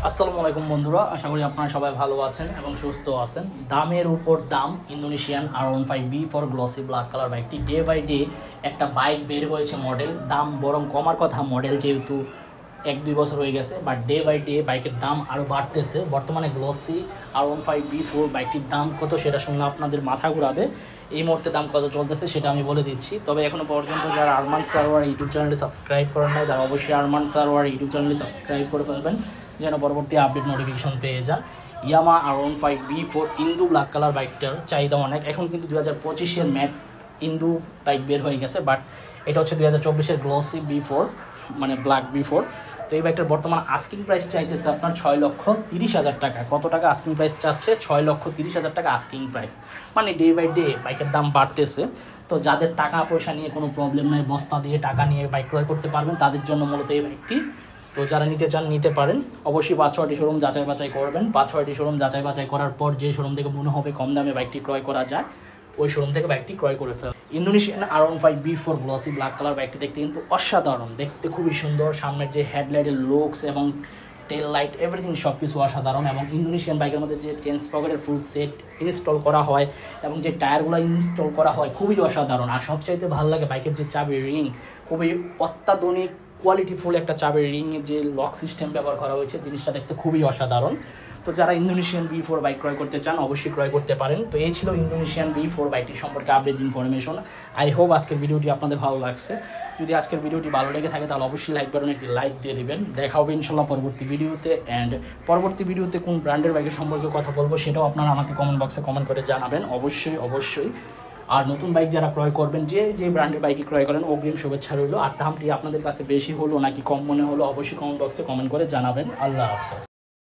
আসসালামু আলাইকুম বন্ধুরা, আশা করি আপনারা সবাই ভালো আছেন এবং সুস্থ আছেন। দামের উপর দাম Indonesian R15B4 glossy black colour বাইকটি ডে বাই ডে একটা বাইক বের হয়েছে মডেল, দাম বরং কমার কথা, মডেল যেহেতু 1-2 বছর হয়ে গেছে, বাট ডে বাই ডে বাইকের দাম আরও বাড়তেছে। বর্তমানে গ্লসি R15B4 বাইকটির দাম কত সেটা শুনলে আপনাদের মাথা ঘুরাবে। এই মুহূর্তে দাম কত চলতেছে সেটা আমি বলে দিচ্ছি। তবে এখনও পর্যন্ত যারা আরমান সারোয়ার ইউটিউব চ্যানেলটি সাবস্ক্রাইব করেন নাই তারা অবশ্যই আরমান সারোয়ার ইউটিউব চ্যানেলটি সাবস্ক্রাইব করে ফেলবেন যেন পরবর্তী আপডেট নোটিফিকেশন পেয়ে যান। ইয়ামা R15B4 ইন্দু ব্ল্যাক কালার বাইকটার চাহিদা অনেক। এখন কিন্তু 2025-এর ম্যাট ইন্দু বাইক বের হয়ে গেছে, বাট এটা হচ্ছে 2024-এর গ্লসি B4 মানে ব্ল্যাক B4। তো এই বাইকটার বর্তমান আস্কিং প্রাইস চাইতেছে আপনার 6,30,000 টাকা। কত টাকা আস্কিং প্রাইস চাচ্ছে? 6,30,000 টাকা আস্কিং প্রাইস। মানে ডে বাই ডে বাইকের দাম বাড়তেছে। তো যাদের টাকা পয়সা নিয়ে কোনো প্রবলেম নাই, বস্তা দিয়ে টাকা নিয়ে বাইক ক্রয় করতে পারবেন, তাদের জন্য মূলত এই বাইকটি। তো যারা নিতে চান নিতে পারেন। অবশ্যই 5-6টি শোরুম যাচাই বাছাই করবেন। 5-6টি শোরুম যাচাই বাছাই করার পর যে শোরুম থেকে মনে হবে কম দামে বাইকটি ক্রয় করা যায়, ওই শোরুম থেকে বাইকটি ক্রয় করে ফেলেন। Indonesian R15B4 glossy black colour বাইকটি দেখতে কিন্তু অসাধারণ, দেখতে খুবই সুন্দর। সামনের যে হেডলাইটের লুকস এবং টেল লাইট এভরিথিং সব কিছু অসাধারণ। এবং ইন্দোনেশিয়ান বাইকের মধ্যে যে চেঞ্জ পকেটের ফুল সেট ইনস্টল করা হয় এবং যে টায়ারগুলো ইনস্টল করা হয় খুবই অসাধারণ। আর সবচাইতে ভালো লাগে বাইকের যে চাবির রিং, খুবই অত্যাধুনিক কোয়ালিটিফুল একটা চাবির রিংয়ের যে লক সিস্টেম ব্যবহার করা হয়েছে, জিনিসটা দেখতে খুবই অসাধারণ। তো যারা ইন্দোনেশিয়ান B4 বাইক ক্রয় করতে চান অবশ্যই ক্রয় করতে পারেন। তো এই ছিল ইন্দোনেশিয়ান B4 বাইকটির সম্পর্কে আপডেট ইনফরমেশন। আই হোপ আজকের ভিডিওটি আপনাদের ভালো লাগছে। যদি আজকের ভিডিওটি ভালো লেগে থাকে তাহলে অবশ্যই লাইক বাটনে একটি লাইক দিয়ে দিবেন। দেখা হবে ইনশাল্লাহ পরবর্তী ভিডিওতে। অ্যান্ড পরবর্তী ভিডিওতে কোন ব্র্যান্ডের বাইকের সম্পর্কে কথা বলবো সেটাও আপনারা আমাকে কমেন্ট বক্সে কমেন্ট করে জানাবেন অবশ্যই। আর নতুন বাইক যারা ক্রয় করবেন, যে ব্র্যান্ডের বাইকই ক্রয় করেন, অগ্রিম শুভেচ্ছা রইল। আর দামটি আপনাদের কাছে বেশি হলো নাকি কম মনে হলো অবশ্যই কমেন্ট বক্সে কমেন্ট করে জানাবেন। আল্লাহ হাফেজ।